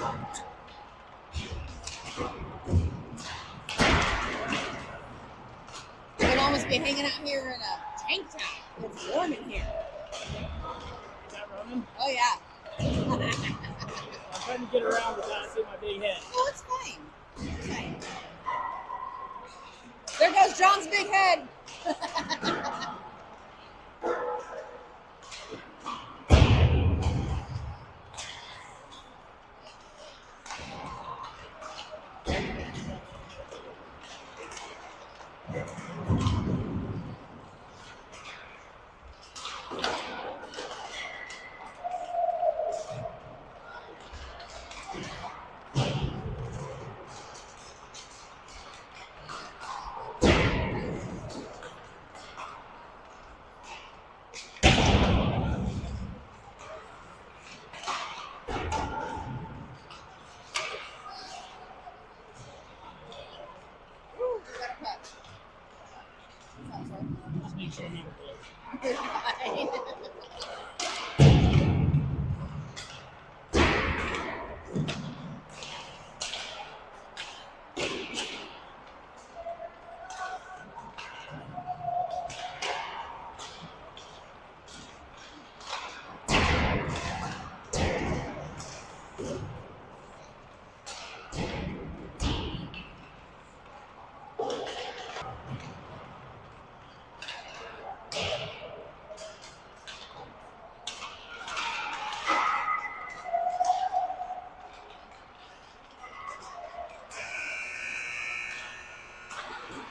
I could almost be hanging out here in a tank top. It's warm in here. Is that Roman? Oh, yeah. I'm trying to get around without seeing my big head. Oh, it's fine. It's fine. There goes John's big head. Just make sure I'm not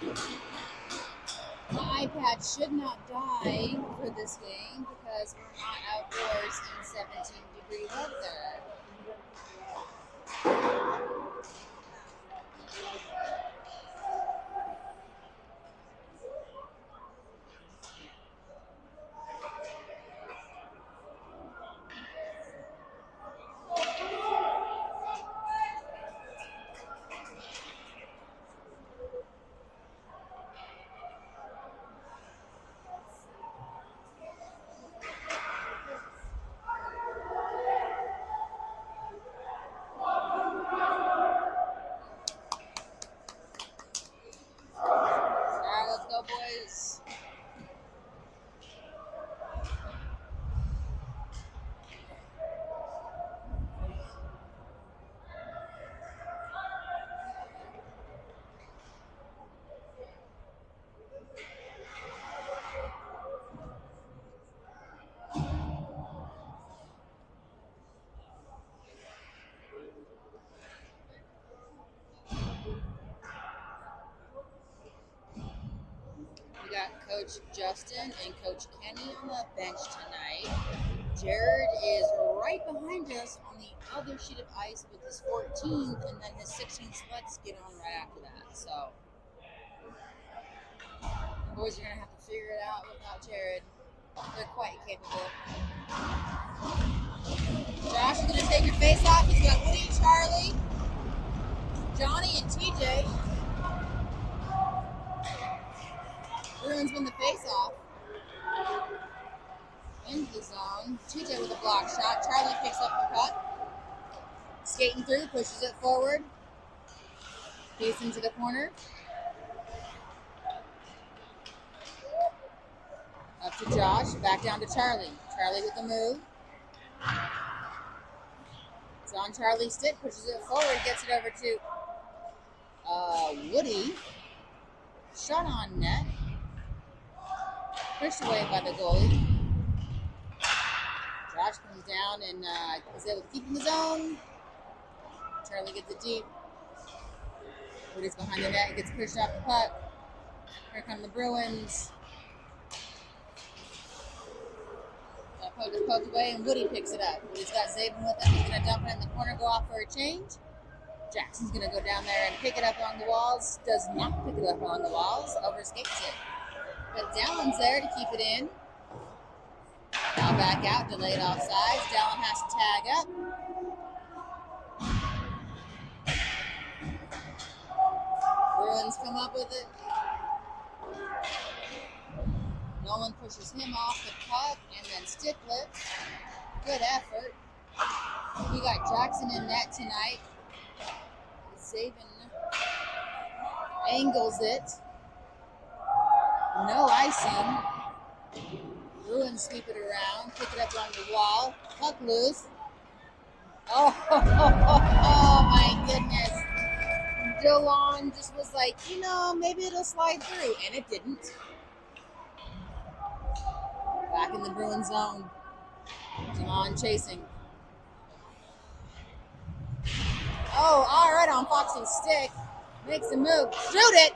You're fine. My iPad should not die for this game because we're not outdoors in 17-degree weather. Alright, let's go, boys. We got Coach Justin and Coach Kenny on the bench tonight. Jared is right behind us on the other sheet of ice with his 14th, and then his 16th Let's get on right after that. So, the boys are going to have to figure it out without Jared. They're quite capable. Josh is going to take your face off. He's got Woody, Charlie, Johnny, and TJ. Bruins win the face-off. Into the zone. TJ with a block shot. Charlie picks up the puck. Skating through, pushes it forward. Piece into the corner. Up to Josh. Back down to Charlie. Charlie with the move. It's on Charlie's stick. Pushes it forward. Gets it over to Woody. Shot on net. Pushed away by the goalie. Josh comes down and is able to keep in the zone. Charlie gets it deep. Woody's behind the net, gets pushed off the puck. Here come the Bruins. That puck is poked away and Woody picks it up. Woody's got Zabin with him. He's going to dump it in the corner, go off for a change. Jackson's going to go down there and pick it up along the walls. Does not pick it up along the walls. Overskates it. But Dallon's there to keep it in. Now back out, delayed offsides. Dallon has to tag up. Bruins come up with it. Nolan pushes him off the puck and then stick lifts. Good effort. We got Jackson in net tonight. Zabin angles it. No icing. Bruins sweep it around, pick it up on the wall. Puck loose. Oh, my goodness. DeLon just was like, maybe it'll slide through. And it didn't. Back in the Bruin zone. DeLon chasing. Oh, all right on Foxy's stick. Makes a move. Shoot it!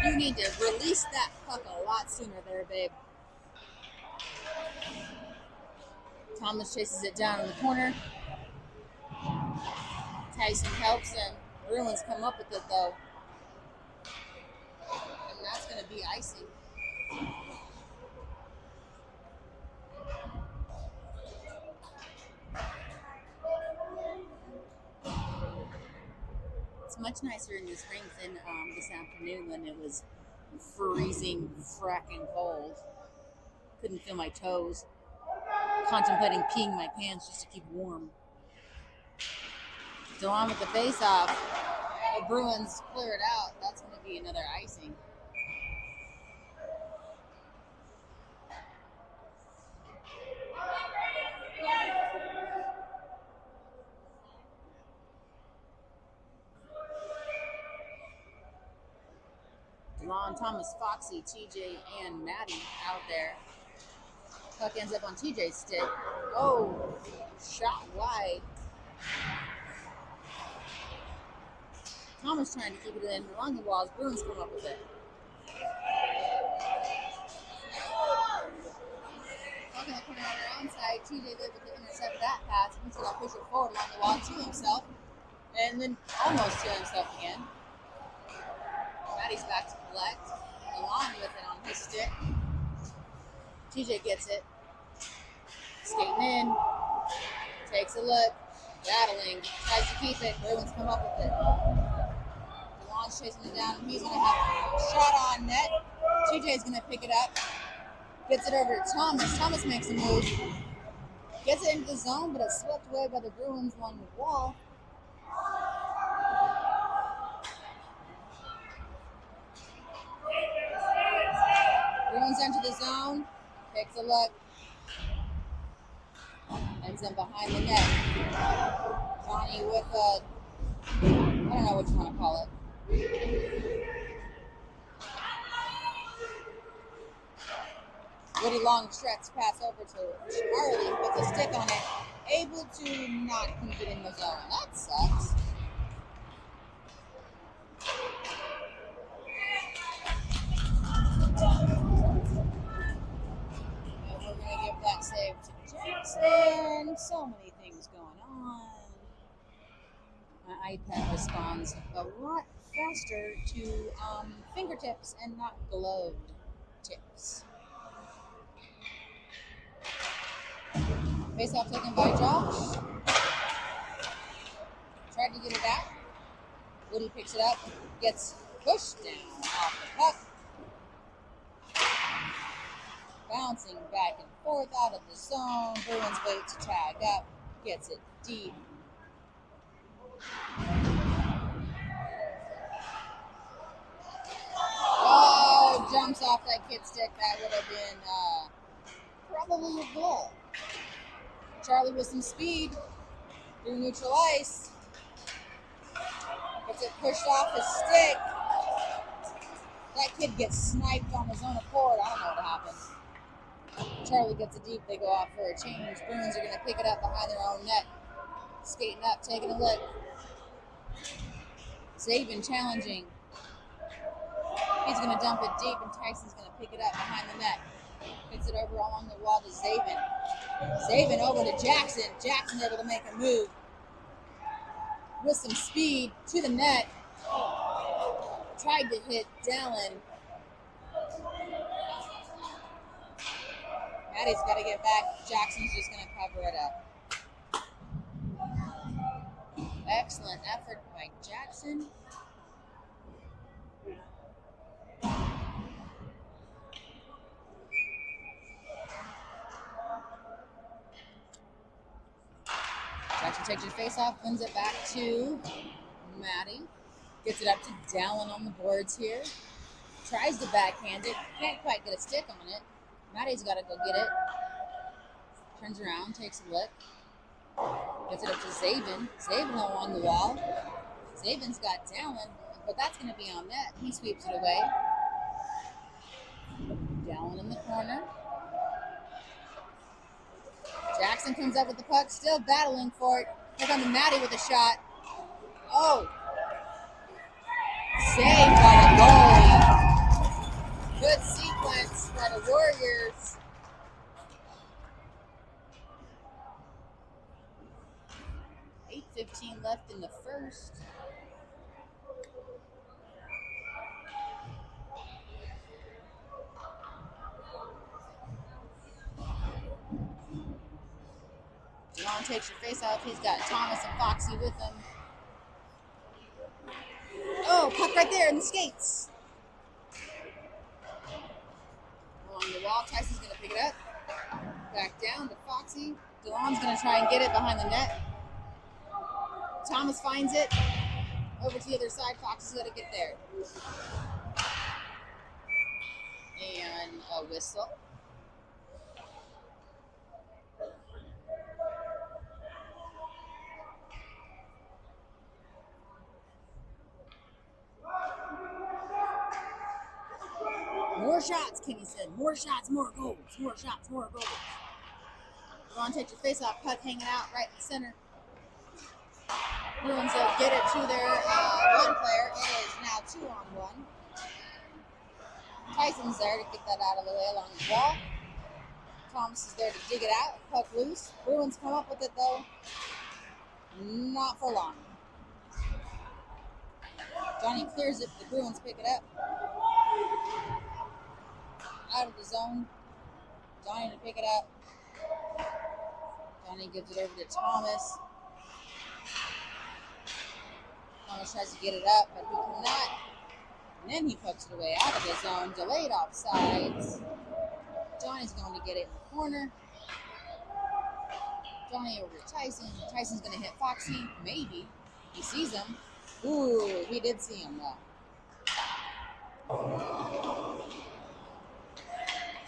You need to release that puck a lot sooner there, babe. Thomas chases it down in the corner. Tyson helps him. Bruins come up with it, though. And that's going to be icing. It's much nicer in this rink than this afternoon when it was freezing, fracking cold. Couldn't feel my toes. Contemplating peeing my pants just to keep warm. DeLon with the face-off. The Bruins clear it out. That's going to be another icing. DeLon, Thomas, Foxy, TJ, and Maddie out there. Puck ends up on TJ's stick. Oh, shot wide. Thomas trying to keep it in along the walls. Bruins come up with it. Puck in the corner on their own side. TJ able to intercept that pass. He's going to push it forward along the wall to himself. And then almost to himself again. Maddie's back to collect. DeLon with it on his stick. TJ gets it. Skating in. Takes a look. Battling. Tries to keep it. Bruins come up with it. DeLon's chasing it down. He's going to have a shot on net. TJ's going to pick it up. Gets it over to Thomas. Thomas makes a move. Gets it into the zone, but it's swept away by the Bruins along the wall. Bruins enter the zone. Takes a look. Ends up behind the net. Johnny with a, I don't know what you want to call it. Woody Long stretch pass over to Charlie with a stick on it. Able to not keep it in the zone. That sucks. That save to Jackson. So many things going on. My iPad responds a lot faster to fingertips and not gloved tips. Face off taken by Josh. Tried to get it out. Woody picks it up. Gets pushed down off the puck. Bouncing back and forth out of the zone. Bruins wait to tag up. Gets it deep. Oh, jumps off that kid stick. That would have been probably a goal. Charlie with some speed through neutral ice. Gets it pushed off his stick. That kid gets sniped on his own accord. I don't know what happened. Charlie gets it deep. They go off for a change. Bruins are going to pick it up behind their own net. Skating up, taking a look. Zabin challenging. He's going to dump it deep, and Tyson's going to pick it up behind the net. Gets it over along the wall to Zabin. Zabin over to Jackson. Jackson able to make a move. With some speed to the net. Tried to hit Dallin. Maddie's got to get back. Jackson's just going to cover it up. Excellent effort by Jackson. Takes your face off, wins it back to Maddie. Gets it up to Dallin on the boards here. Tries to backhand it. Can't quite get a stick on it. Maddie's got to go get it. Turns around, takes a look. Gets it up to Zaven. Zaven along the wall. Zaven's got Dallin, but that's going to be on net. He sweeps it away. Dallin in the corner. Jackson comes up with the puck, still battling for it. Here comes Maddie with a shot. Oh! Saved by the goalie. Good sequence by the Warriors. .8:15 left in the first. Delon takes your face off. He's got Thomas and Foxy with him. Oh, puck right there in the skates. Along the wall, Tyson's going to pick it up. Back down to Foxy. Delon's going to try and get it behind the net. Thomas finds it. Over to the other side. Foxy's got to get there. And a whistle. More shots, Kenny said. More shots, more goals. More shots, more goals. Delon takes your face off. Puck hanging out right in the center. Bruins will get it to their one player. It is now 2-on-1. Tyson's there to kick that out of the way along the wall. Thomas is there to dig it out. Puck loose. Bruins come up with it though. Not for long. Johnny clears it. The Bruins pick it up. Out of the zone. Johnny to pick it up. Johnny gives it over to Thomas. Thomas tries to get it up, but he cannot. And then he pokes it away out of the zone. Delayed offsides. Johnny's going to get it in the corner. Johnny over to Tyson. Tyson's going to hit Foxy. Maybe. He sees him. Ooh, he did see him though.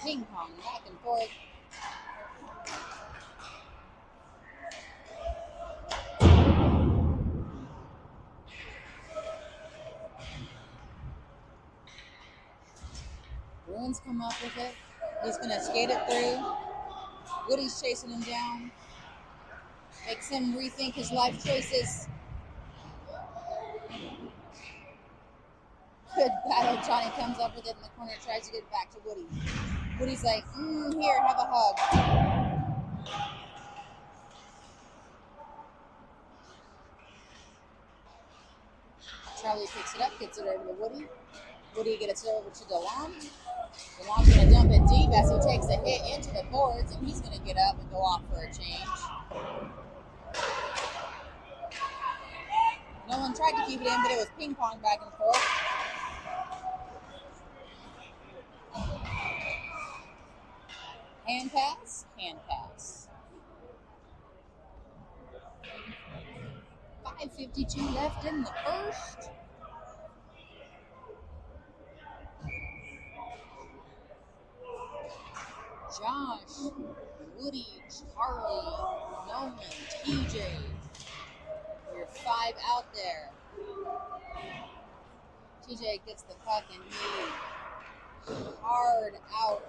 Ping pong back and forth. Bruins come up with it. He's going to skate it through. Woody's chasing him down. Makes him rethink his life choices. Good battle. Johnny comes up with it in the corner, tries to get it back to Woody. Woody's like, here, have a hug. Charlie picks it up, gets it over to Woody. Woody gets it over to Delon. Delon's going to dump it deep as he takes a hit into the boards, and he's going to get up and go off for a change. No one tried to keep it in, but it was ping pong back and forth. Hand pass, hand pass. 5:52 left in the first. Josh, Woody, Charlie, Nolan, TJ. Your 5 out there. TJ gets the puck and he hard out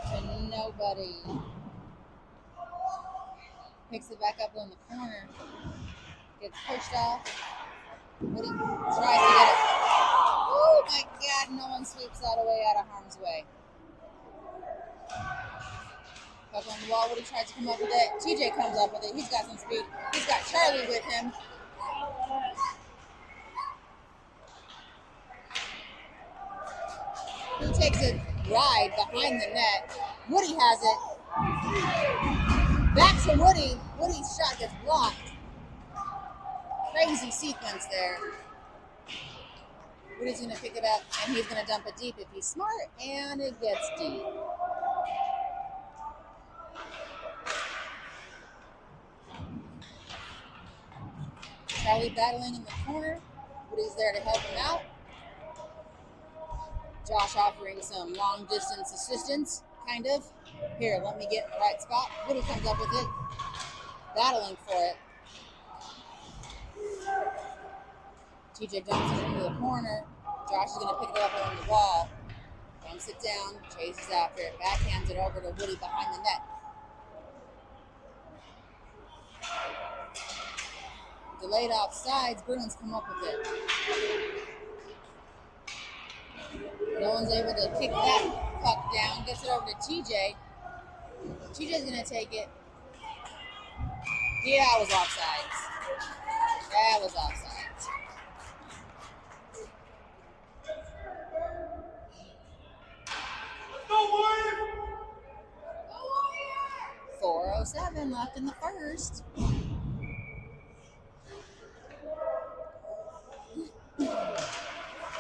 to nobody. Picks it back up in the corner. Gets pushed off. Woody tries to get it. Oh my God, no one sweeps that away out of harm's way. Puck on the wall. Woody tries to come up with it. TJ comes up with it. He's got some speed. He's got Charlie with him. He takes a ride behind the net. Woody has it. Back to Woody. Woody's shot gets blocked. Crazy sequence there. Woody's going to pick it up, and he's going to dump it deep if he's smart, and it gets deep. Charlie battling in the corner. Woody's there to help him out. Josh offering some long distance assistance, kind of. Here, let me get in the right spot. Woody comes up with it, battling for it. TJ dumps it into the corner. Josh is going to pick it up on the wall. Dumps it down, chases after it, backhands it over to Woody behind the net. Delayed offsides, Bruins come up with it. No one's able to kick that puck down, gets it over to TJ. TJ's going to take it. Yeah, it was offsides. That was offsides. 4:07 left in the first.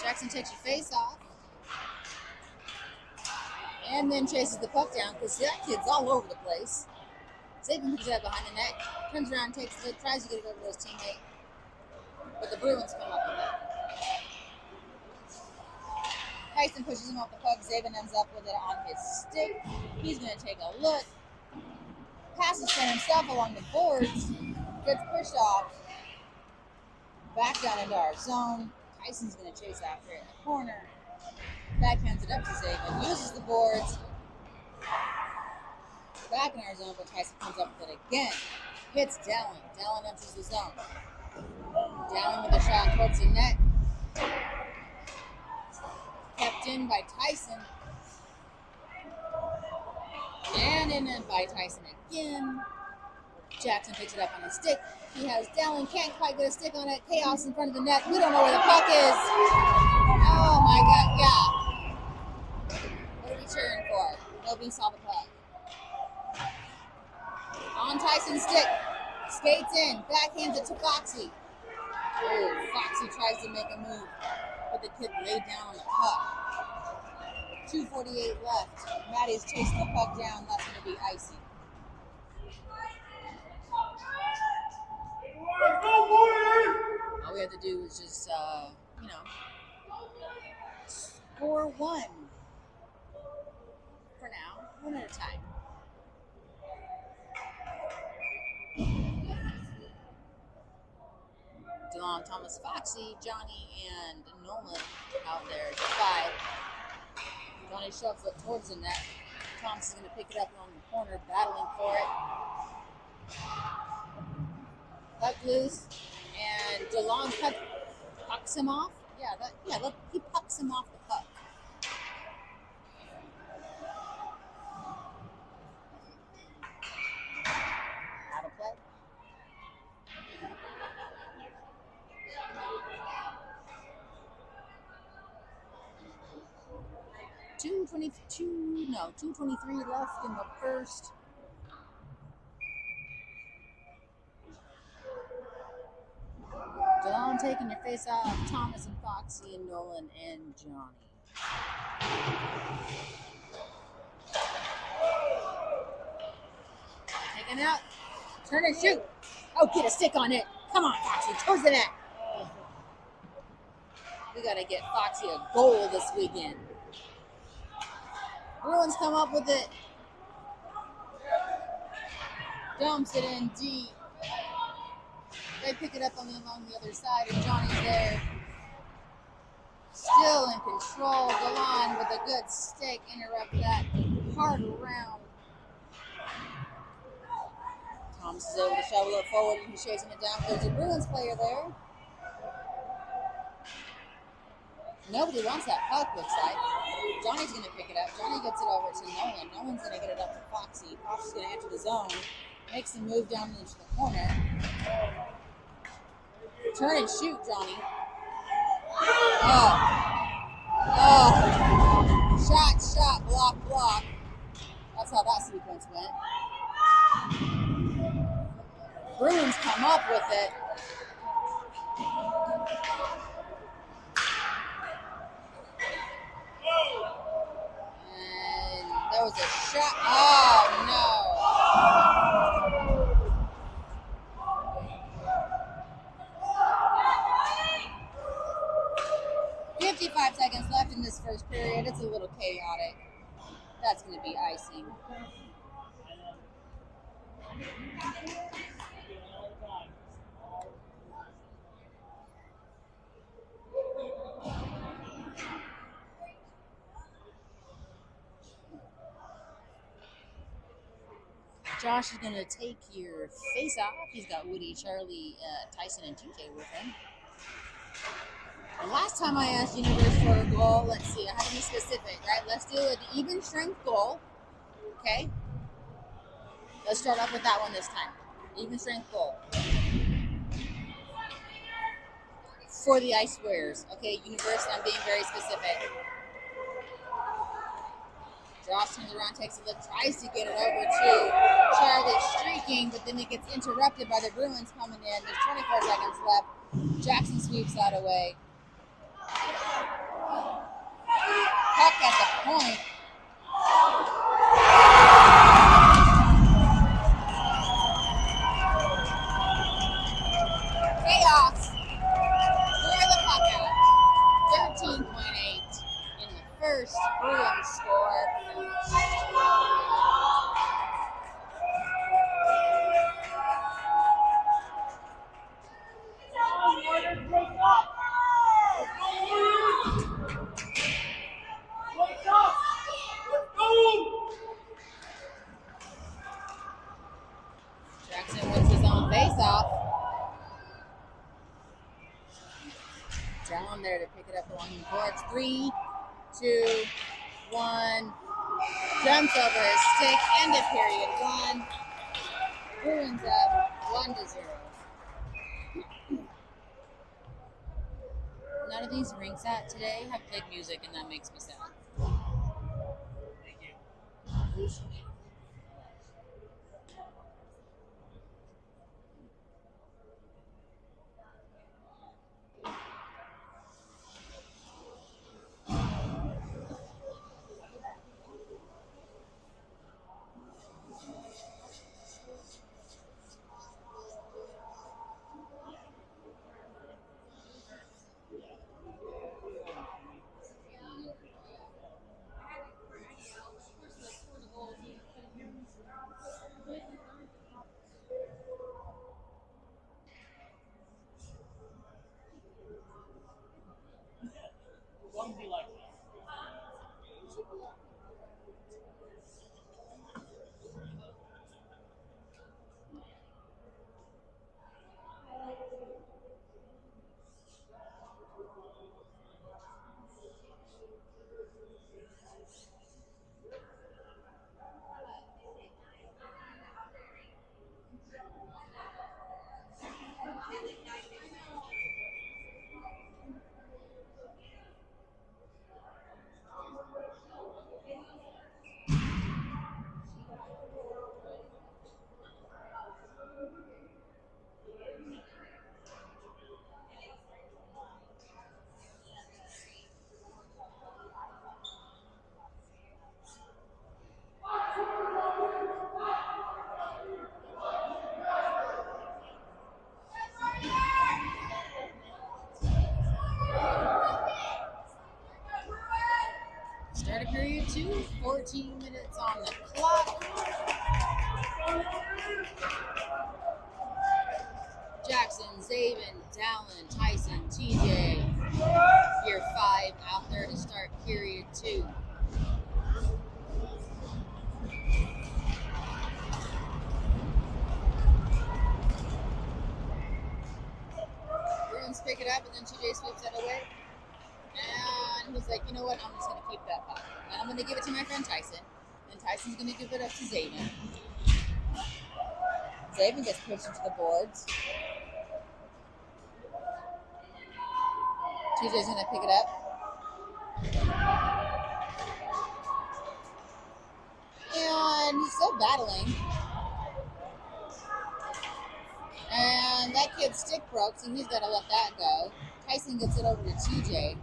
Jackson takes your face off. And then chases the puck down because that kid's all over the place. Saban picks it up behind the net, turns around, takes it, tries to get it over to his teammate. But the Bruins come up with it. Tyson pushes him off the puck. Zabin ends up with it on his stick. He's going to take a look. Passes for himself along the boards. Gets pushed off. Back down into our zone. Tyson's going to chase after it in the corner. Backhands it up to Zabin. Uses the boards. Back in our zone, but Tyson comes up with it again. Hits Dallin. Dallin enters the zone. Dallin with a shot towards the net. Kept in by Tyson. And in by Tyson again. Jackson picks it up on a stick. He has Dallin, can't quite get a stick on it. Chaos in front of the net. We don't know where the puck is. Oh my God, yeah. What are we cheering for? Nobody saw the puck. On Tyson's stick. Skates in. Backhands it to Foxy. Oh, Foxy tries to make a move, but the kid laid down on the puck. 2:48 left. Maddie's chasing the puck down. That's going to be icy. All we have to do is just, score one. For now, one at a time. DeLon, Thomas, Foxy, Johnny, and Nolan out there to 5. Johnny shoves it towards the net. Thomas is going to pick it up along the corner, battling for it. Puck loose, and DeLon pucks him off. Look, he pucks him off the puck. Out of play. $2:23 left in the first. DeLon taking your face off. Thomas and Foxy and Nolan and Johnny. Taking out. Turn and shoot. Oh, get a stick on it. Come on, Foxy. Towards the net. We got to get Foxy a goal this weekend. Bruins come up with it. Dumps it in deep. They pick it up along the other side, and Johnny's there. Still in control. DeLon with a good stick. Interrupt that hard round. Thomas is able to shovel it forward, and he's chasing it down. There's a Bruins player there. Nobody wants that puck, looks like. Johnny's going to pick it up. Johnny gets it over to Nolan. Nolan's going to get it up to Foxy. Foxy's going to enter the zone. Makes the move down into the corner. Turn and shoot, Johnny. Shot, block. That's how that sequence went. Bruins come up with it. And there was a shot. Oh, no. 55 seconds left in this first period. It's a little chaotic. That's going to be icing. Josh is going to take your face off. He's got Woody, Charlie, Tyson, and TJ with him. The last time I asked Universe for a goal, let's see, I have to be specific, right? Let's do an even strength goal, okay? Let's start off with that one this time. Even strength goal. For the ice wearers, okay? Universe, I'm being very specific. Josh turns around, takes a look, tries to get it over to Charlie streaking, but then it gets interrupted by the Bruins coming in. There's 24 seconds left. Jackson sweeps that away. Puck at the point. Chaos for the puck out. 13.8 in the first. Bruins score. Jackson wins his own face-off. Down there to pick it up along the boards. 3, 2, 1. Jumps over his stick. End of period 1. Bruins up 1-0. None of these rinks out today have played music, and that makes me sad. Thank you. What would you like? Start of period 2, 14 minutes on the clock. Jackson, Zabin, Dallin, Tyson, TJ. Year 5 out there to start period 2. Bruins pick it up, and then TJ sweeps that away. And he's like, you know what? I'm just going to keep that puck. And I'm going to give it to my friend Tyson. And Tyson's going to give it up to Zabin. Zabin gets pushed into the boards. TJ's going to pick it up. And he's still battling. And that kid's stick broke, so he's got to let that go. Tyson gets it over to TJ.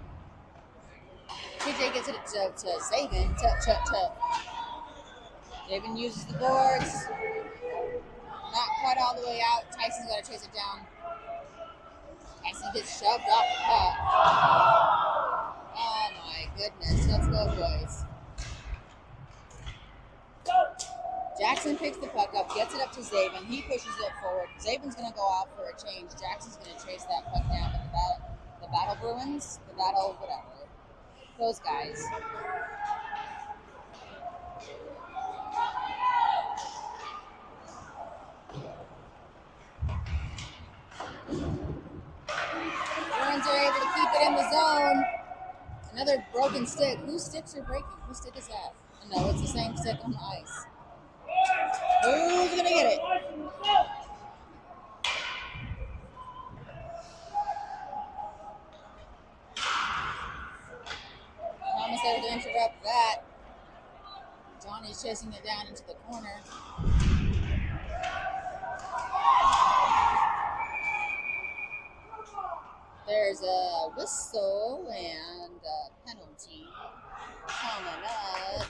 TJ gets it to Zabin. Zabin uses the boards. Not quite all the way out. Tyson's got to chase it down. Tyson gets shoved off the puck. goodness. Let's go, boys. Jackson picks the puck up, gets it up to Zabin. He pushes it forward. Zabin's going to go out for a change. Jackson's going to chase that puck down with the Battle Bruins, the Battle whatever. Those guys. Bruins are able to keep it in the zone. Another broken stick. Whose sticks are breaking? Whose stick is that? No, it's the same stick on the ice. Who's going to get it? Thomas able to interrupt that. Johnny's chasing it down into the corner. There's a whistle and a penalty coming up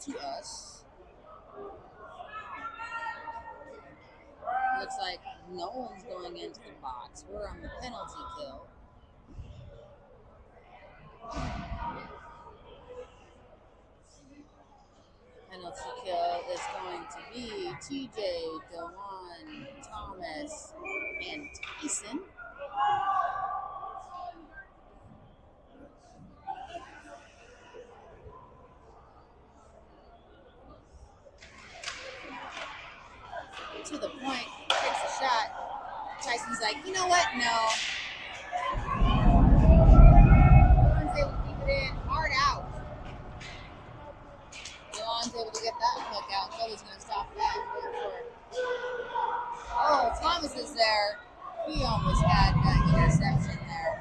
to us. Looks like no one's going into the box. We're on the penalty kill. Penalty kill is going to be TJ, DeLon, Thomas, and Tyson. To the point, takes a shot. Tyson's like, you know what? No. Bruins able to keep it in. Hard out. DeLon's able to get that hook out. Nobody's going to stop that. Oh, Thomas is there. He almost had that interception there.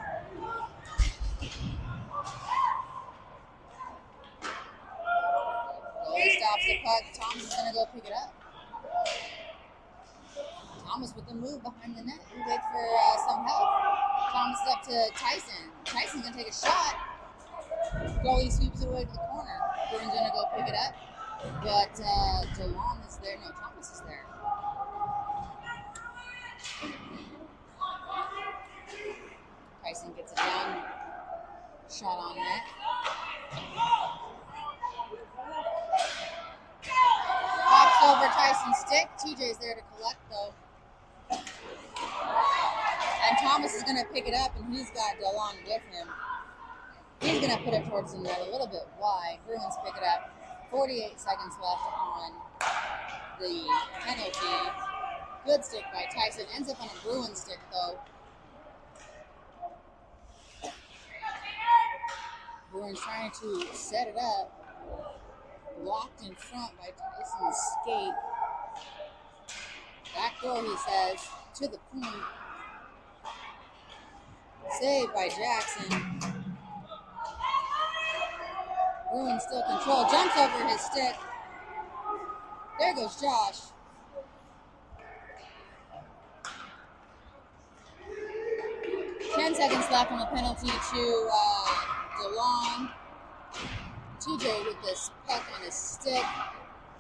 Goalie stops the puck. Thomas is going to go pick it up. Thomas with the move behind the net. We wait for some help. Thomas is up to Tyson. Tyson's going to take a shot. Goalie sweeps it away to the corner. Bruins going to go pick it up. But DeLon is there. No, Thomas is there. Tyson gets it down. Shot on net. Pops over Tyson's stick. TJ's there to collect, though. And Thomas is going to pick it up, and he's got DeLon with him. He's going to put it towards the net a little bit wide. Bruins pick it up. 48 seconds left on the penalty. Good stick by Tyson. Ends up on a Bruins stick, though. Bruins trying to set it up. Blocked in front by Tyson's skate. Back door, he says, to the point. Saved by Jackson. Bruins still control. Jumps over his stick. There goes Josh. Ten seconds left on the penalty to DeLon. TJ with this puck on his stick.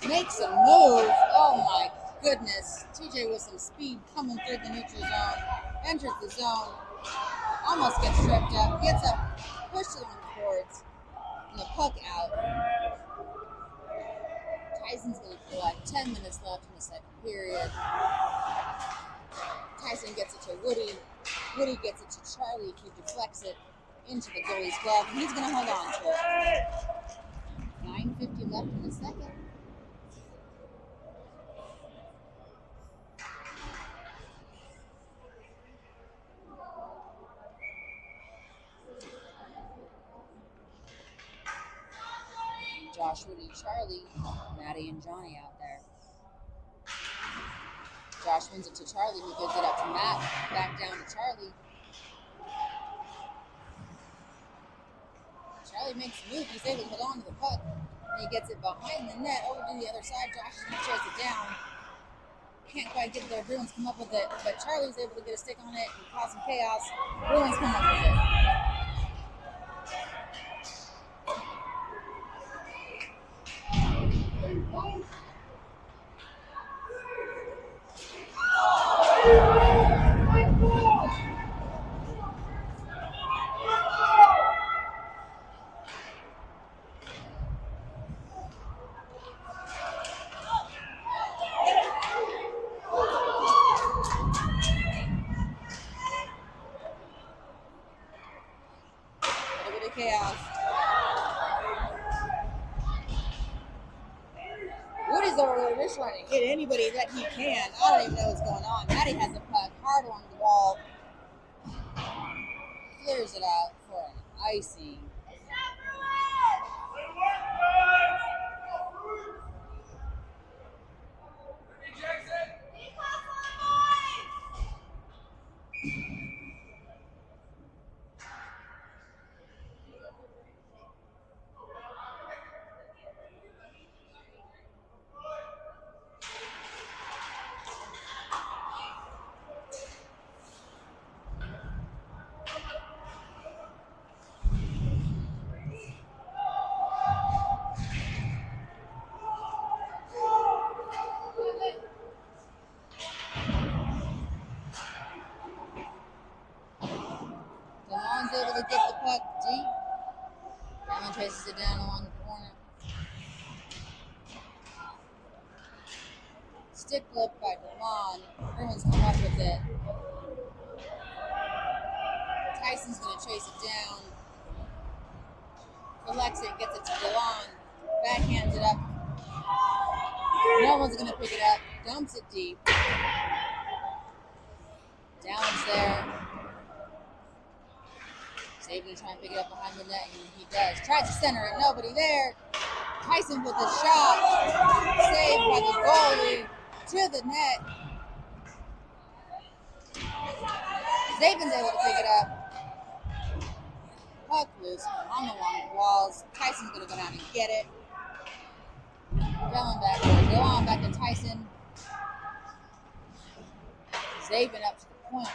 Makes a move. Oh my goodness. TJ with some speed coming through the neutral zone. Enters the zone. Almost gets tripped up. Gets up. Pushes it on the boards. And the puck out. Tyson's going to collect. 10 minutes left in the second period. Tyson gets it to Woody. Woody gets it to Charlie, who deflects it into the goalie's glove. And he's going to hold on to it. 9:50 left in the second. Josh, Woody, Charlie, Maddie, and Johnny out there. Josh wins it to Charlie, who gives it up to Matt. Back down to Charlie. Charlie makes a move. He's able to hold on to the puck. And he gets it behind the net over to the other side. Josh is going to chase it down. Can't quite get there. Bruins come up with it. But Charlie's able to get a stick on it and cause some chaos. Bruins come up with it. get anybody that he can. I don't even know what's going on. Matty has a puck hard along the wall. Clears it out for an icing. DeHaan's able to get the puck deep. Allen traces it down along the corner. Stick flip by DeHaan. Bruins come up with it. Tyson's going to chase it down. Collects it, gets it to DeHaan. Backhands it up. No one's going to pick it up. Dumps it deep. Downs there. Saban to try and pick it up behind the net, and he does. Tries to center it, nobody there. Tyson with the shot. Saved by the goalie to the net. Saban's able to pick it up. Puck loose on the long walls. Tyson's going to go down and get it. Going back, go on back to Tyson. Zabin up to the point.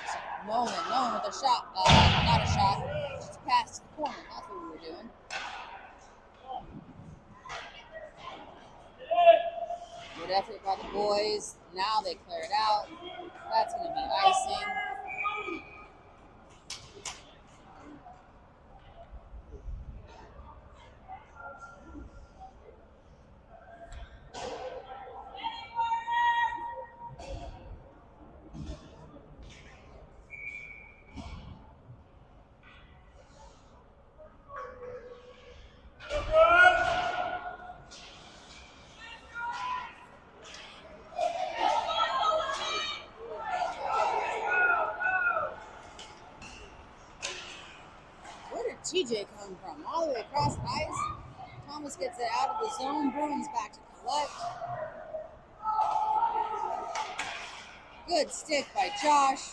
Nolan with a shot. Not a shot. Just a pass to the corner. That's what we were doing. Good effort by the boys. Now they clear it out. That's going to be icing. TJ come from all the way across the ice. Thomas gets it out of the zone. Bruins back to collect. Good stick by Josh.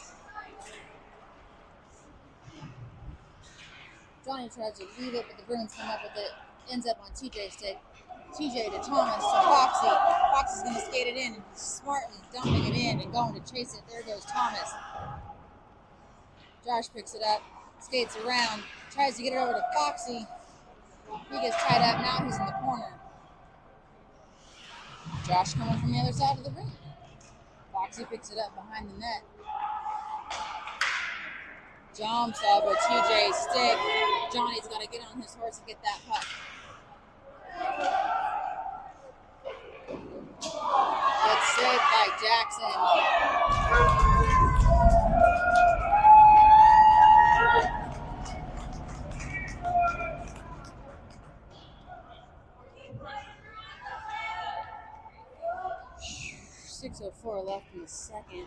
Johnny tries to leave it, but the Bruins come up with it. Ends up on TJ's stick. TJ to Thomas to Foxy. Foxy's going to skate it in, and he's smartly dumping it in and going to chase it. There goes Thomas. Josh picks it up. Skates around, tries to get it over to Foxy. He gets tied up. Now he's in the corner. Josh coming from the other side of the ring. Foxy picks it up behind the net. Jumps over TJ's stick. Johnny's got to get on his horse and get that puck. Good save by Jackson. 6:04 left in the second.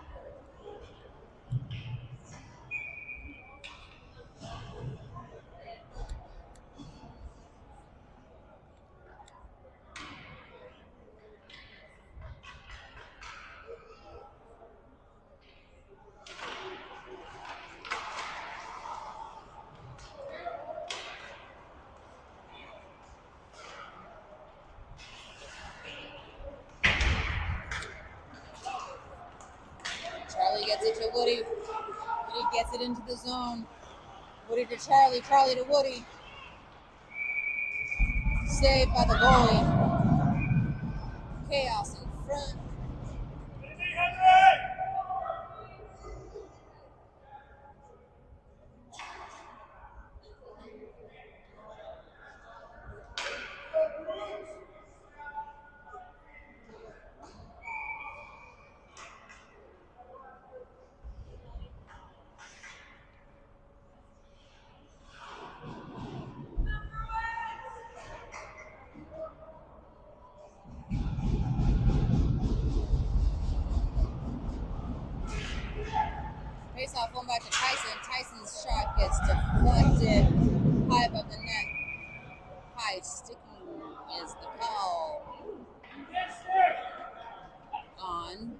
Charlie gets it to Woody. Woody gets it into the zone. Woody to Charlie. Charlie to Woody. Saved by the goalie. Chaos in front. back to Tyson. Tyson's shot gets deflected high above the net. High sticking is the call on.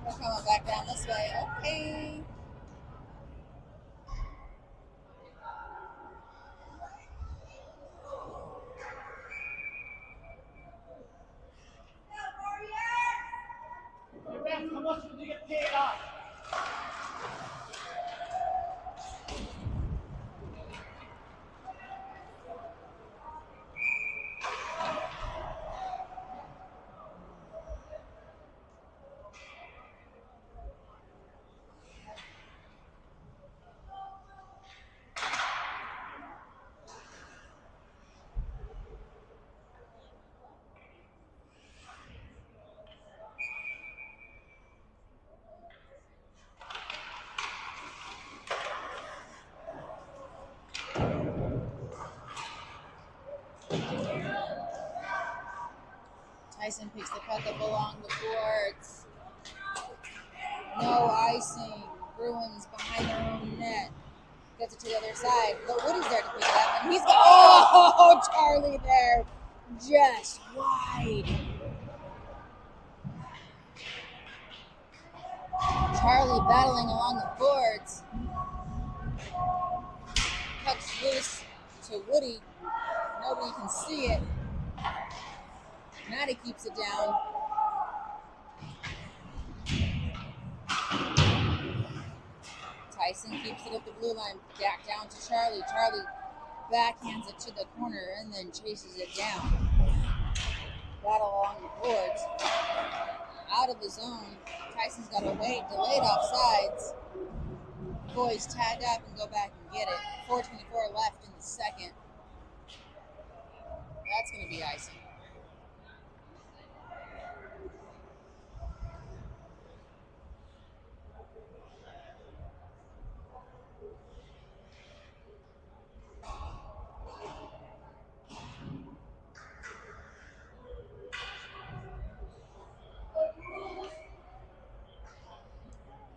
We're coming back down this way. Okay. How much would you get paid off? Tyson picks the puck up along the boards. No icing. Bruins behind their own net. Gets it to the other side. But Woody's there to pick it up. And he's got, oh, Charlie there. Just wide. Charlie battling along the boards. Puck's loose to Woody. Nobody can see it. Maddie keeps it down. Tyson keeps it at the blue line. Back down to Charlie. Charlie backhands it to the corner and then chases it down. Battle along the boards. Out of the zone. Tyson's got to wait. Delayed offsides. Boys tag up and go back and get it. 4:24 left in the second. That's going to be icing.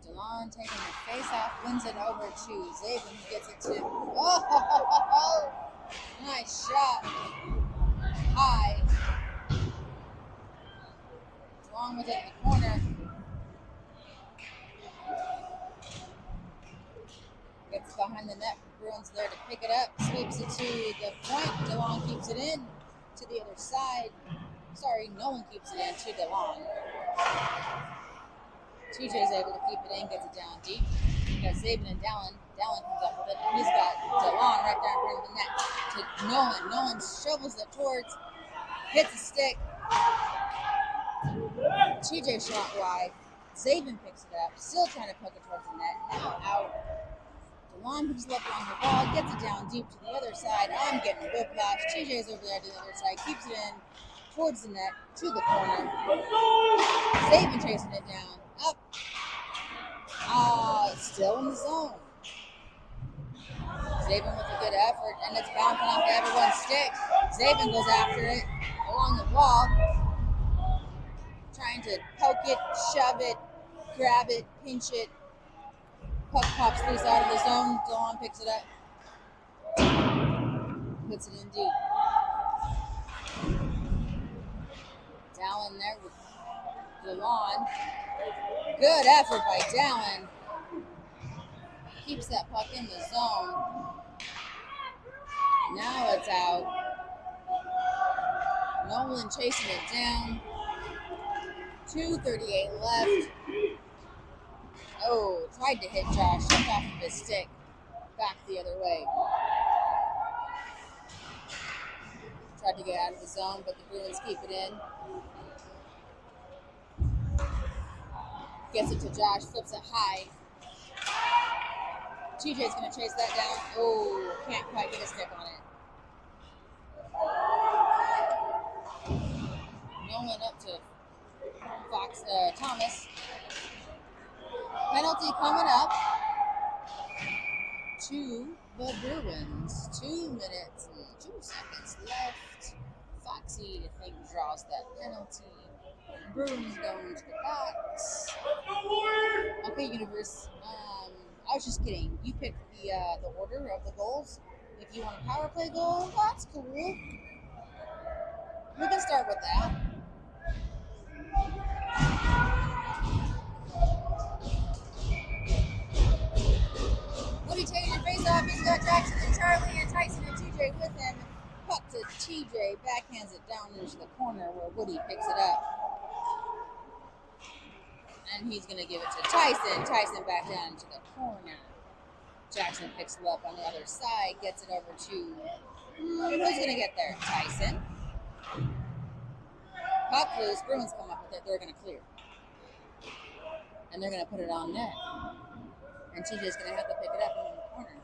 DeLon taking the face off, wins it over to Zabin, who gets it to. Oh, nice shot. High. DeLon with it in the corner. Gets behind the net. Bruins there to pick it up. Sweeps it to the point. DeLon keeps it in to the other side. Sorry, no one keeps it in to DeLon. TJ's able to keep it in, gets it down deep. You got Zabin and Dallin. Dallin comes up with it. He's got DeLon right there in front of the net to Nolan. Nolan shovels it towards, hits a stick. TJ shot wide. Zabin picks it up, still trying to poke it towards the net. Now out. DeLon moves left along the ball, gets it down deep to the other side. I'm getting whiplash. TJ's over there to the other side, keeps it in towards the net, to the corner. Zabin chasing it down. Up. Still in the zone. Zabin with a good effort, and it's bouncing off everyone's stick. Zabin goes after it along the wall, trying to poke it, shove it, grab it, pinch it. Puck pops loose out of the zone. DeLon picks it up, puts it in deep. Dallin there with DeLon. Good effort by Dallin. Keeps that puck in the zone. Now it's out. Nolan chasing it down. 2:38 left. Oh, tried to hit Josh. Jumped off of his stick. Back the other way. Tried to get out of the zone, but the Bruins keep it in. Gets it to Josh, flips it high. TJ's going to chase that down. Oh, can't quite get a stick on it. Nolan up to Thomas. Penalty coming up to the Bruins. 2 minutes and 2 seconds left. Fox Maxey, I think, draws that penalty. Bruins going to the box. Okay, Universe. I was just kidding. You picked the order of the goals. If you want a power play goal, that's cool. We can start with that. Woody taking your face off. He's got Jackson and Charlie and Tyson and TJ with him. Puck to TJ. Backhands it down into the corner where Woody picks it up. And he's going to give it to Tyson. Tyson back down into the corner. Jackson picks it up on the other side. Gets it over to... who's going to get there? Tyson. Puck loose. Bruins come up with it. They're going to clear. And they're going to put it on net. And TJ's going to have to pick it up in the corner.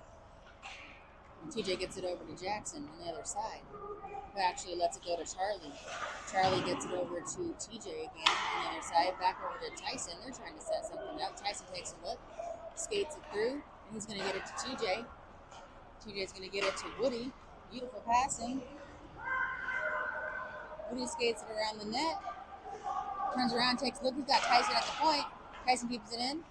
And TJ gets it over to Jackson on the other side. Who actually lets it go to Charlie. Charlie gets it over to TJ again on the other side. Back over to Tyson. They're trying to set something up. Tyson takes a look. Skates it through. And he's going to get it to TJ. TJ's going to get it to Woody. Beautiful passing. Woody skates it around the net. Turns around, takes a look. He's got Tyson at the point. Tyson keeps it in.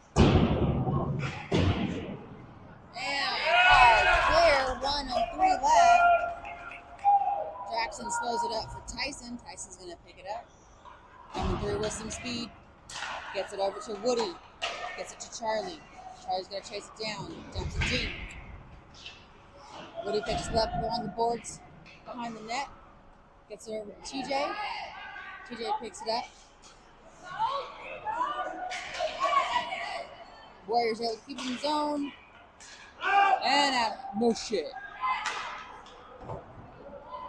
And hard clear. 1 on 3 left. Jackson slows it up for Tyson. Tyson's going to pick it up. Coming through with some speed. Gets it over to Woody. Gets it to Charlie. Charlie's going to chase it down. Dumps it deep. Woody picks it up along the boards behind the net. Gets it over to TJ. TJ picks it up. Warriors able to keep it in zone. And out. No shit.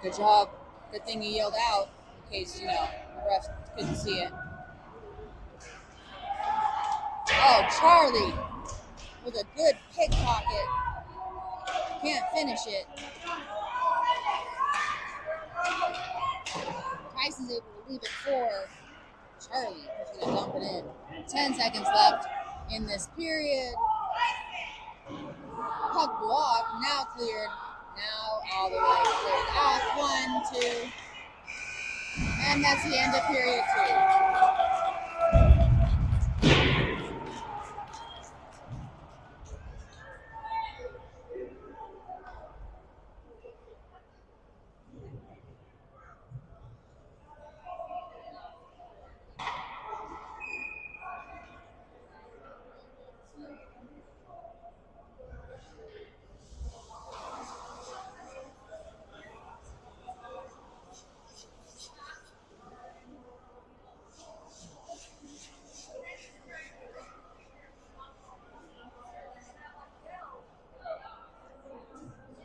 Good job. Good thing you yelled out in case, the refs couldn't see it. Oh, Charlie with a good pickpocket. Can't finish it. Tyson's able to leave it for Charlie, who's going to dump it in. 10 seconds left in this period. Puck block, now cleared. Now all the way cleared out. 1, 2. And that's the end of period 2.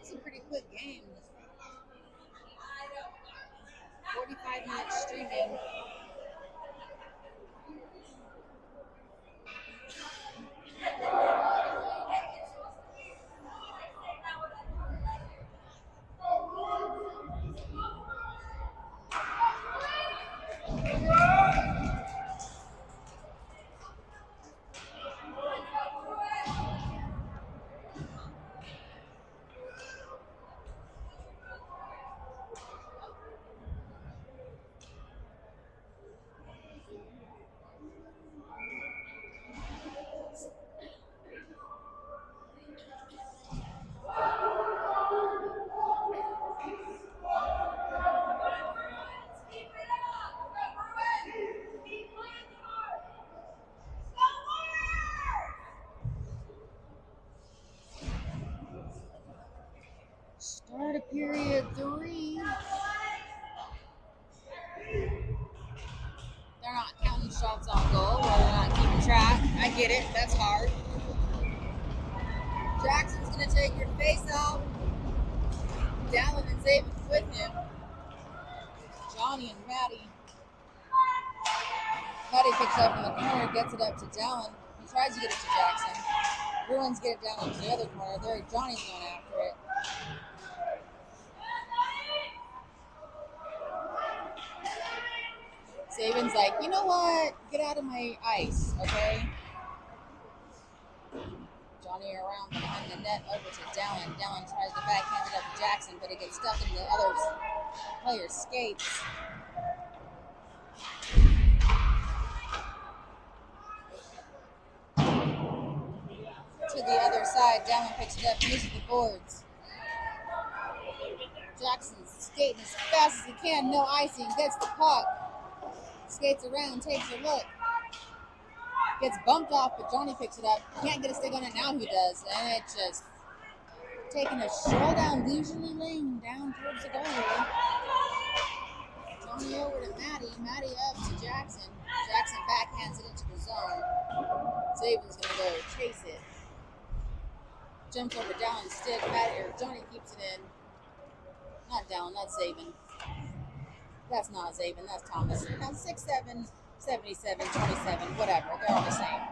It's a pretty quick game. 45 minutes streaming. Start of period 3. They're not counting shots on goal, or they're not keeping track. I get it, that's hard. Jackson's going to take your face off. Dallin and Zabin's with him. Johnny and Maddie. Maddie picks up in the corner, gets it up to Dallin. He tries to get it to Jackson. Bruins get it down into the other corner. There, Johnny's going after it. Saban's like, you know what? Get out of my ice, okay? Johnny around behind the net over to Dallin. Dallin tries to backhand it up to Jackson, but it gets stuck in the other Player skates. To the other side, Dallin picks it up, uses the boards. Jackson's skating as fast as he can, no icing, gets the puck. Skates around, takes a look. Gets bumped off, but Johnny picks it up. Can't get a stick on it, now he does. And it just taking a stroll down leisurely lane down towards the goalie. Johnny over to Maddie. Maddie up to Jackson. Jackson backhands it into the zone. Zabin's gonna go chase it. Jumps over Dallin's stick. Johnny keeps it in. Not Dallin, that's Zabin. That's not Zabin, that's Thomas. Now 6'7", 77, 27, whatever. They're all the same.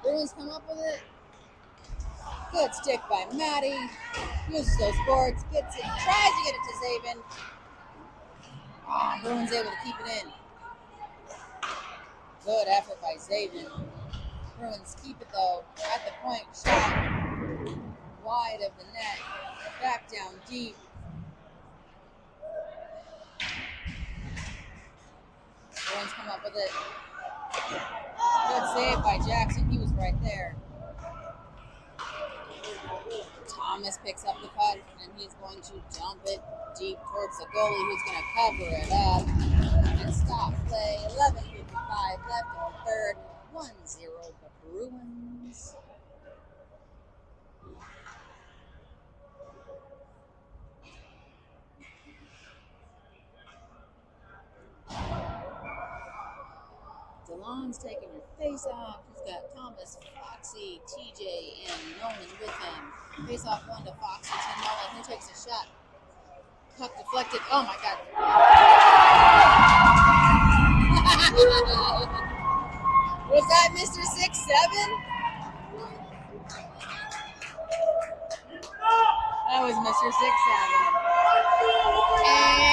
Bruins come up with it. Good stick by Maddie. Uses those boards. Gets it. Tries to get it to Zabin. Bruins able to keep it in. Good effort by Zabin. Bruins keep it though. At the point. Shot. Wide of the net. Back down deep. Bruins come up with it. Good save by Jackson. He was right there. Thomas picks up the puck and he's going to dump it deep towards the goalie who's going to cover it up and stop play. 11:55 left in the third. 1-0 the Bruins. DeLon's taking your face off. He's got Thomas, Foxy, TJ, and Nolan with him. Face off one to Foxy to Nolan, who takes a shot. Puck deflected. Oh my God. Was that Mr. 6'7"? That was Mr. 6'7". And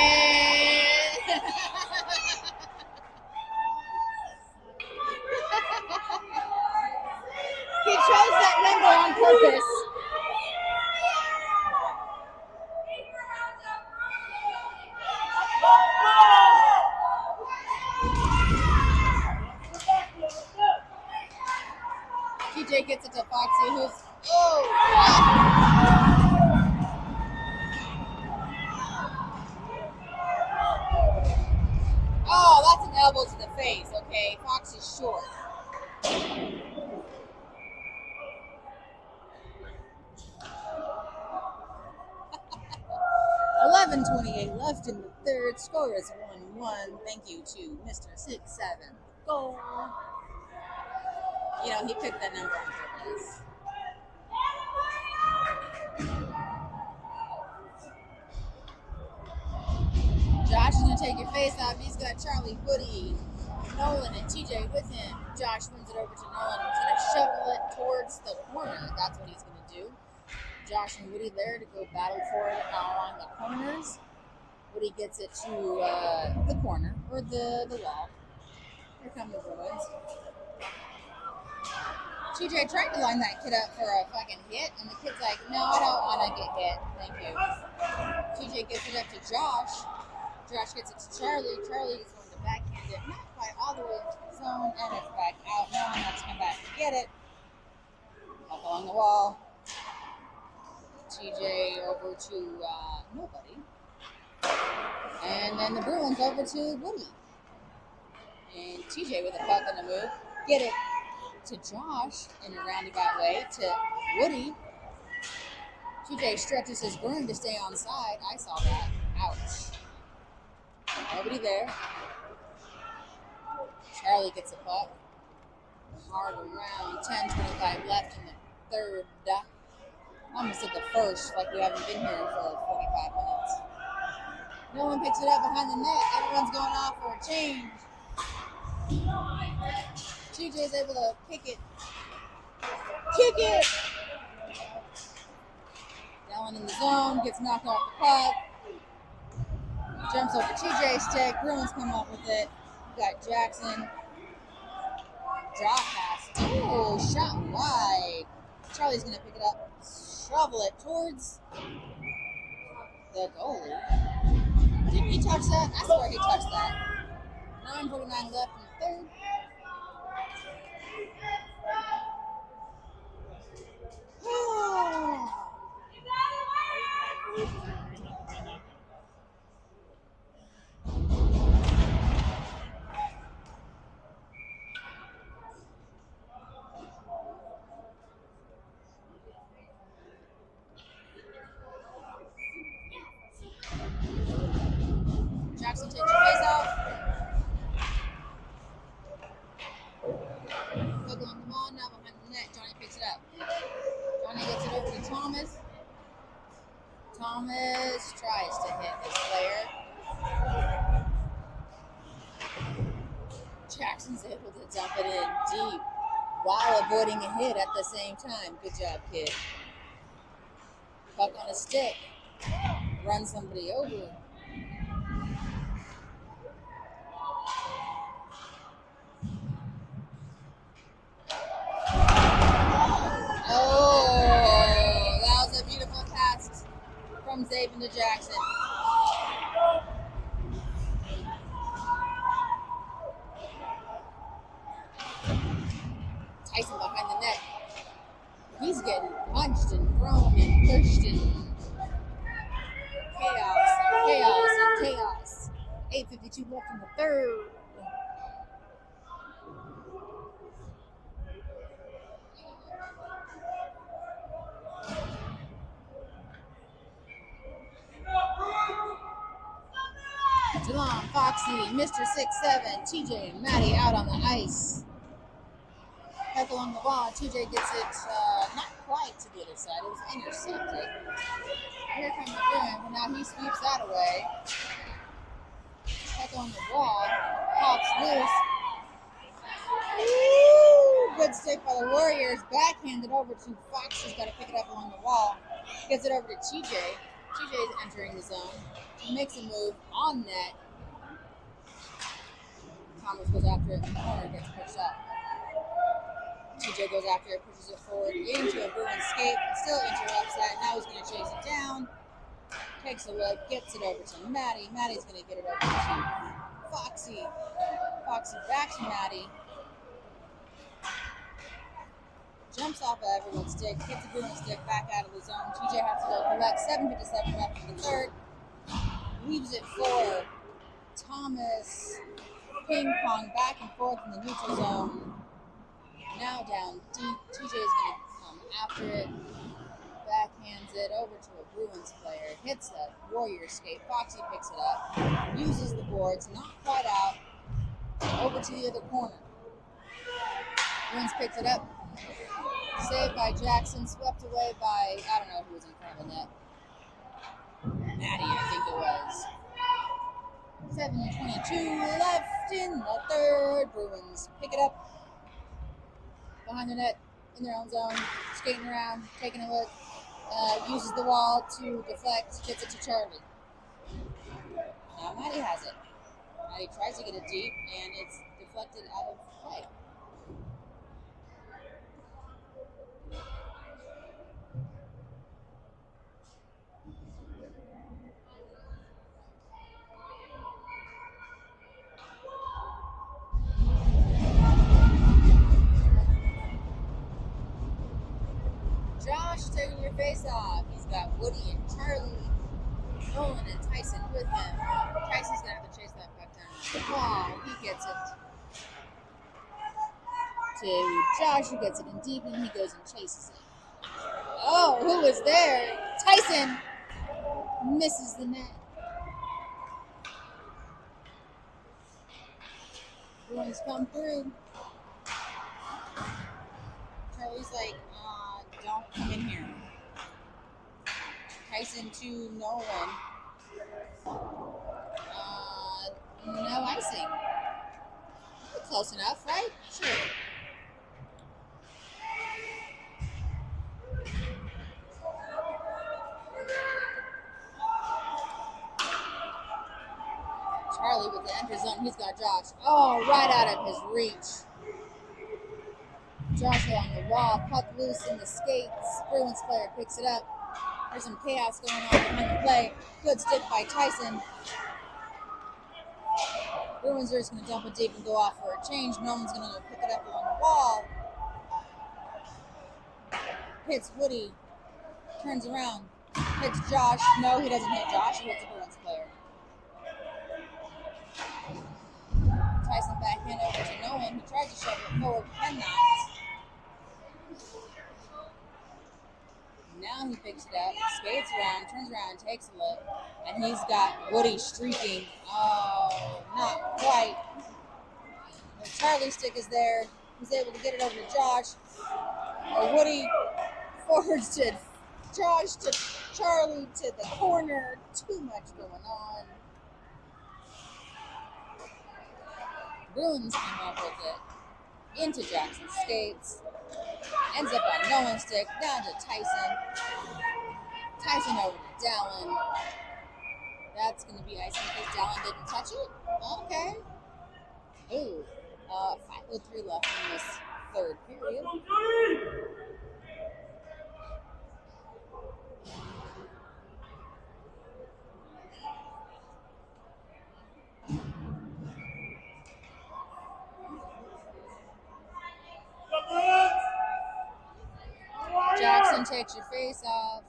he chose that number on purpose. TJ gets it to Foxy, who's oh, that's an elbow to the face. Okay, Foxy's short. 11:28 left in the third. Score is 1-1. Thank you to Mr. 6'7". Goal. You know, he picked that number on purpose. Josh is going to take your face off. He's got Charlie, Woody, Nolan, and TJ with him. Josh wins it over to Nolan. He's going to shovel it towards the corner. That's what he's going to do. Josh and Woody there to go battle for it along the corners. Woody gets it to the corner, or the wall. Here come the Bruins. TJ tried to line that kid up for a fucking hit, and the kid's like, no, I don't want to get hit. Thank you. TJ gets it up to Josh. Josh gets it to Charlie. Charlie is going to backhand it, not quite all the way into the zone, and it's back out. No one has to come back and get it. Up along the wall. TJ over to nobody. And then the Bruins over to Woody. And TJ with a puck on the move. Get it to Josh in a roundabout way to Woody. TJ stretches his broom to stay on side. I saw that. Ouch. Nobody there. Charlie gets a puck. Hard around. 10:25 left in the third. Almost at the first, like we haven't been here for 45 minutes. No one picks it up behind the net. Everyone's going off for a change. TJ's able to kick it. Kick it! Dallin in the zone, gets knocked off the puck. Jumps over TJ's stick. Bruins come up with it. We got Jackson. Drop pass. Oh, shot wide. Charlie's going to pick it up. Shovel it towards The goalie. Didn't he touch that? I swear he touched that. 9:49 left in the third. Jackson takes your face off. Hook on the ball, now behind the net. Johnny picks it up. Johnny gets it over to Thomas. Thomas tries to hit his player. Jackson's able to dump it in deep while avoiding a hit at the same time. Good job, kid. Puck on a stick. Run somebody over. Oh, that was a beautiful pass from Zabin to Jackson. Tyson behind the net. He's getting punched and thrown and pushed and chaos. 8:52 left in the third. DeLon, Foxy, Mr. 6'7", TJ and Maddie out on the ice. Back along the wall, TJ gets it not quite to the other side. It was intercepted. Here comes the Bruins, and now he sweeps that away. Back on the wall, pops loose. Woo! Good stick by the Warriors. Backhanded over to Fox, who's got to pick it up along the wall. Gets it over to TJ. TJ is entering the zone. He makes a move on net. Thomas goes after it in the corner, gets pushed up. TJ goes after it, pushes it forward into a Bruins skate, still interrupts that. Now he's going to chase it down. Takes a look, gets it over to Maddie. Maddie's going to get it over to Foxy. Foxy back to Maddie. Jumps off of everyone's stick, hits the Bruins stick back out of the zone. TJ has to go collect. 7:57 left in the third. Leaves it for Thomas. Ping pong back and forth in the neutral zone. Now down deep. TJ is going to come after it. Backhands it over to a Bruins player. Hits a Warrior skate. Foxy picks it up. Uses the boards. Not quite out. Over to the other corner. Bruins picks it up. Saved by Jackson. Swept away by, I don't know who was in front of the net. Maddie, I think it was. 7:22 left in the third. Bruins pick it up. Behind the net, in their own zone, skating around, taking a look, uses the wall to deflect, gets it to Charlie. Now Maddie has it. Maddie tries to get it deep, and it's deflected out of play. Josh taking your face off. He's got Woody and Charlie, Nolan and Tyson with him. Tyson's going to have to chase that puck down the wall. He gets it to Josh, who gets it in deep, and he goes and chases it. Oh, who was there? Tyson misses the net. Bruins come through. Charlie's like, don't come in here. Tyson to Nolan. No icing. Close enough, right? Sure. Charlie with the enter zone. He's got Josh. Oh, right out of his reach. Josh along the wall, puck loose in the skates. Bruins player picks it up. There's some chaos going on behind the play. Good stick by Tyson. Bruins are just going to dump it deep and go off for a change. No one's going to go pick it up along the wall. Hits Woody. Turns around. Hits Josh. No, he doesn't hit Josh. He hits a Bruins player. Tyson backhand over to Nolan. He tried to shove it forward. Cannot. Now he picks it up, skates around, turns around, takes a look, and he's got Woody streaking. Oh, not quite. The Charlie stick is there. He's able to get it over to Josh. Woody forwards to Josh to Charlie to the corner. Too much going on. Bruins came up with it. Into Jackson's skates. Ends up on Nolan's stick, down to Tyson. Tyson over to Dallin. That's going to be icing because Dallin didn't touch it? Okay. Ooh. 5:03 left in this third period. Jackson takes your face off.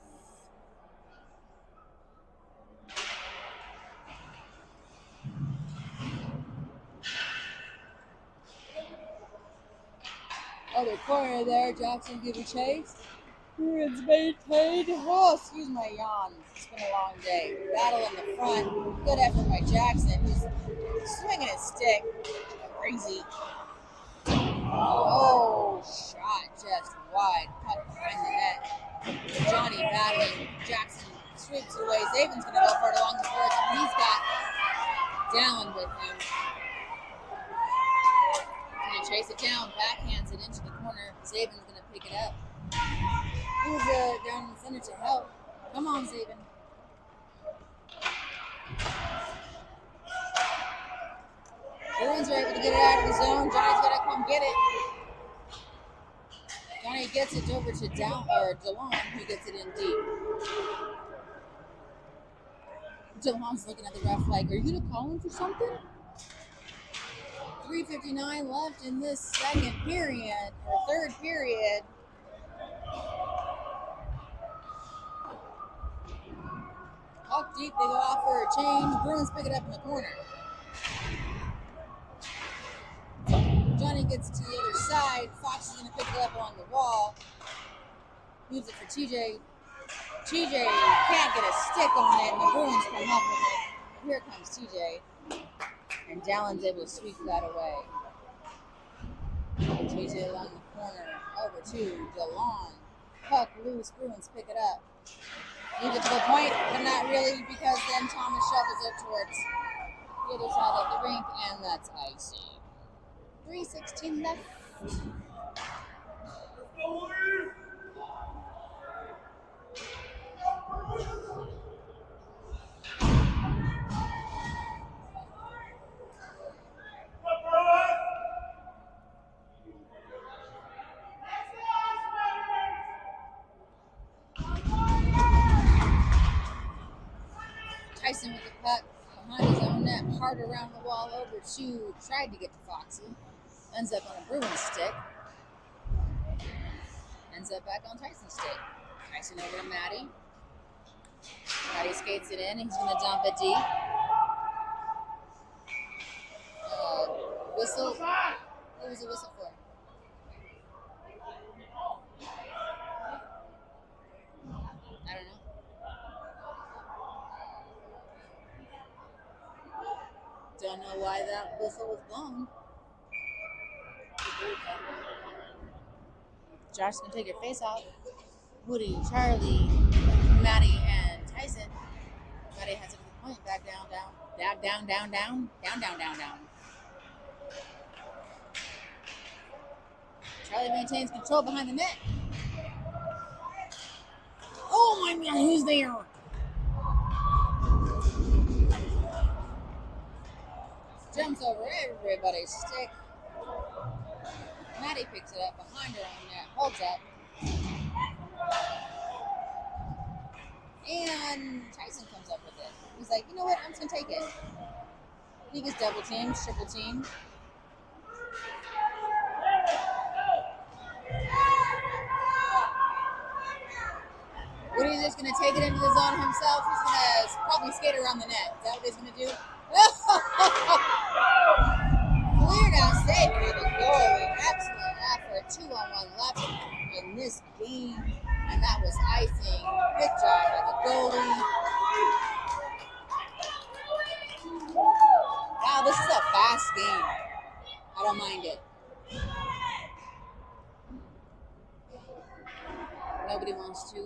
Other corner there, Jackson give a chase. Bruins maintained. Oh, excuse my yawn. It's been a long day. Battle in the front. Good effort by Jackson. He's swinging his stick. Crazy. Oh, shot just wide. Cut behind the net. Johnny battling. Jackson sweeps it away. Zabin's going to go for it along the boards, and he's got Dallin with him. Going to chase it down, backhands it into the corner. Zabin's going to pick it up. Who's down in the center to help? Come on, Zabin. Bruins are able to get it out of the zone. Johnny's got to come get it. Johnny gets it over to DeLon, who gets it in deep. DeLon's looking at the ref like, are you going to call him for something? 3:59 left in this second period, or third period. Puck deep, they go off for a change. Bruins pick it up in the corner. Johnny gets to the other side. Fox is going to pick it up along the wall. Moves it for TJ. TJ can't get a stick on it, and the Bruins come up with it. Here comes TJ. And Dallin's able to sweep that away. TJ along the corner. Over to DeLon. Puck loose. Bruins pick it up. Leave it to the point, but not really, because then Thomas shovels it towards the other side of the rink, and that's icy. 3:16 left. Tyson with the puck behind his own net, hard around the wall over to, tried to get to Foxy. Ends up on a Bruins stick. Ends up back on Tyson's stick. Tyson over to Matty. Matty skates it in, and he's going to dump it deep. Whistle. What was the whistle for? I don't know. Don't know why that whistle was blown. Josh's gonna take your face off. Woody, Charlie, Maddie, and Tyson. Maddie has it to the point. Back down, down. Charlie maintains control behind the net. Oh my man, who's there? Jumps over everybody's stick. Maddie picks it up behind her own net, holds up. And Tyson comes up with it. He's like, you know what? I'm just gonna take it. He gets double teamed, triple teamed. Woody's just gonna take it into the zone himself. He's gonna probably skate around the net. Is that what he's gonna do? Cleared out save by the goalie. Excellent effort. 2-on-1 left in this game, and that was icing. Good job by the goalie. Wow, this is a fast game. I don't mind it. Nobody wants to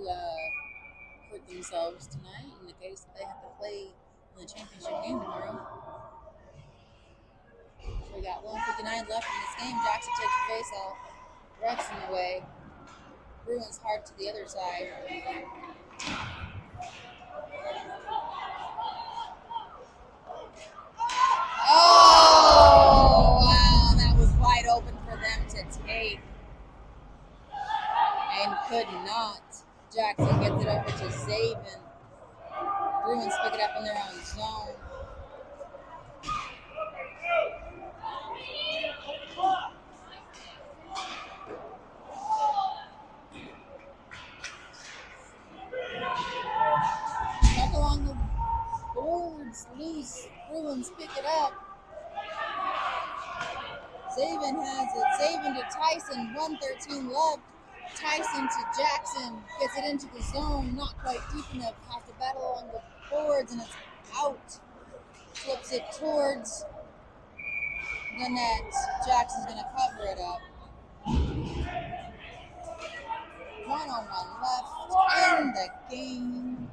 hurt themselves tonight in the case that they have to play in the championship game tomorrow. So we got 1:59 left in this game. Jackson takes the face off. Refs in the way. Bruins hard to the other side. Oh, wow. That was wide open for them to take. And could not. Jackson gets it over to Zabin. Bruins pick it up in their own zone. Back along the boards, loose. Bruins pick it up. Zabin has it. Zabin to Tyson. 1:13 left. Tyson to Jackson. Gets it into the zone. Not quite deep enough. Has to battle along the boards, and it's out. Flips it towards the net. Jackson's going to cover it up. 1-on-1 left in the game.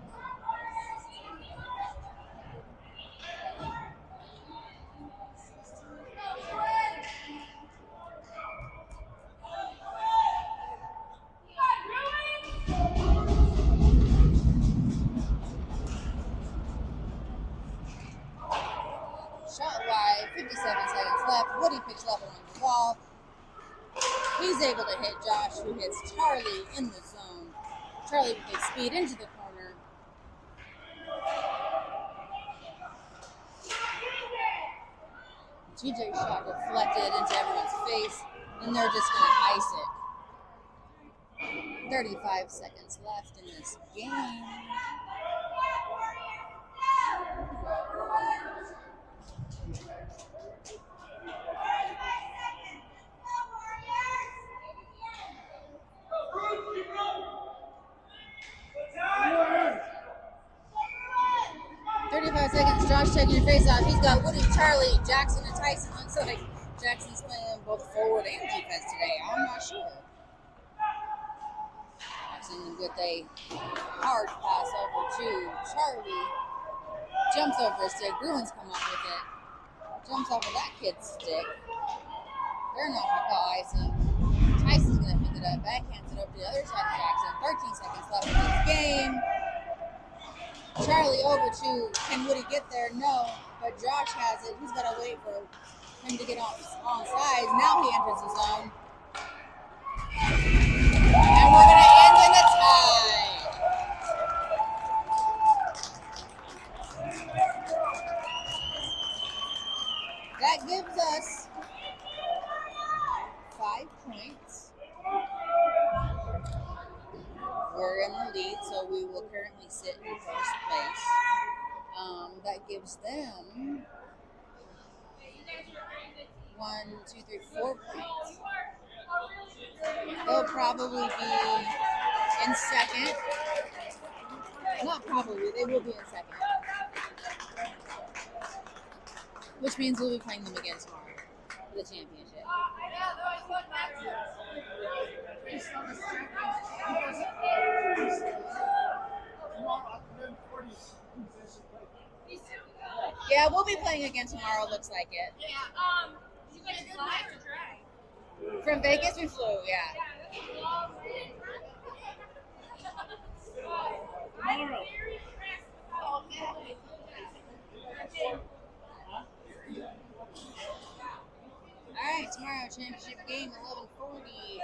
Shot wide, 57 seconds left. Woody picks it up along the wall. He's able to hit Josh, who hits Charlie in the zone. Charlie with his speed into the corner. TJ shot deflected into everyone's face, and they're just going to ice it. 35 seconds left in this game. Josh taking your face off. He's got Woody, Charlie, Jackson, and Tyson. Looks like Jackson's playing both forward and defense today. I'm not sure. Jackson with a hard pass over to Charlie. Jumps over his stick. Bruins come up with it. Jumps off of that kid's stick. They're not going to call icing. Tyson's going to pick it up. Backhands it over to the other side of Jackson. 13 seconds left in this game. Charlie over to, can Woody get there? No, but Josh has it. He's got to wait for him to get on sides. Now he enters the zone. And we're going to end in a tie. That gives us 5 points. We're in the lead, so we will currently sit in first place. That gives them 4 points. They'll probably be in second. Not probably, they will be in second. Which means we'll be playing them again tomorrow for the championship. Yeah, we'll be playing again tomorrow, looks like it. Yeah, you guys fly or drive? From Vegas, we flew, yeah. I'm very impressed with how All right, tomorrow, championship game, 11:40.